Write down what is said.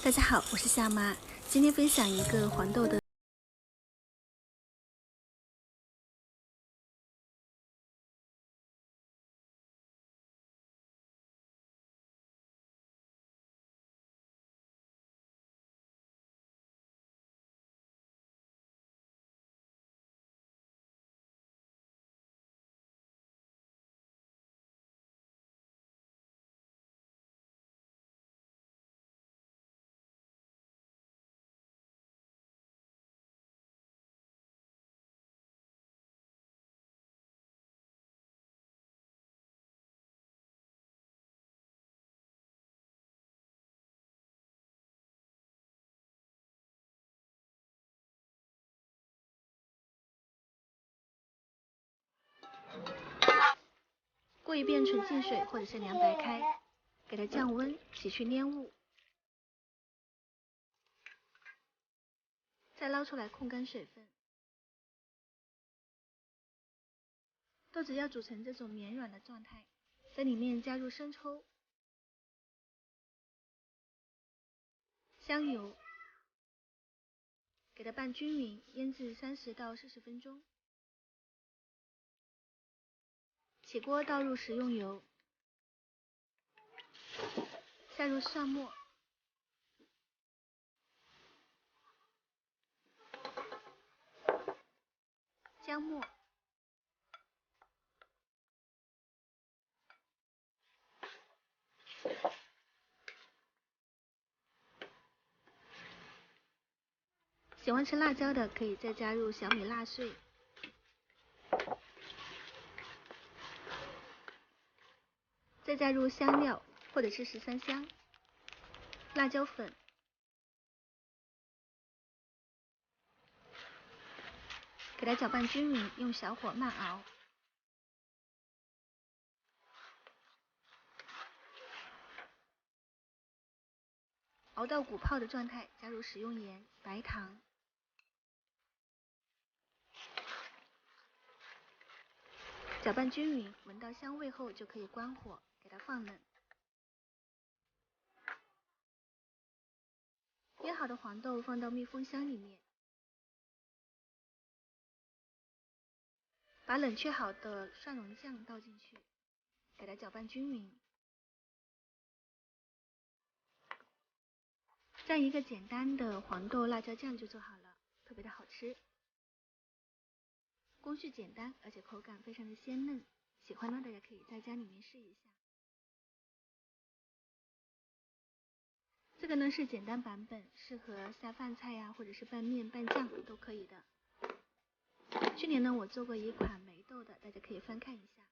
大家好，我是夏妈，今天分享一个黄豆的过一遍纯净水或者是凉白开，给它降温，洗去粘物，再捞出来控干水分。豆子要煮成这种绵软的状态，在里面加入生抽、香油，给它拌均匀，腌制30到40分钟。起锅倒入食用油，下入蒜末、姜末、喜欢吃辣椒的可以再加入小米辣碎，再加入香料或者是13香、辣椒粉，给它搅拌均匀，用小火慢熬。熬到鼓泡的状态，加入食用盐、白糖，搅拌均匀，闻到香味后就可以关火，给它放冷。腌好的黄豆放到密封箱里面，把冷却好的蒜蓉酱倒进去，给它搅拌均匀。这样一个简单的黄豆辣椒酱就做好了，特别的好吃。工序简单，而且口感非常的鲜嫩，喜欢呢大家可以在家里面试一下。这个呢是简单版本，适合下饭菜呀，或者是拌面、拌酱都可以的。去年呢我做过一款霉豆的，大家可以翻看一下。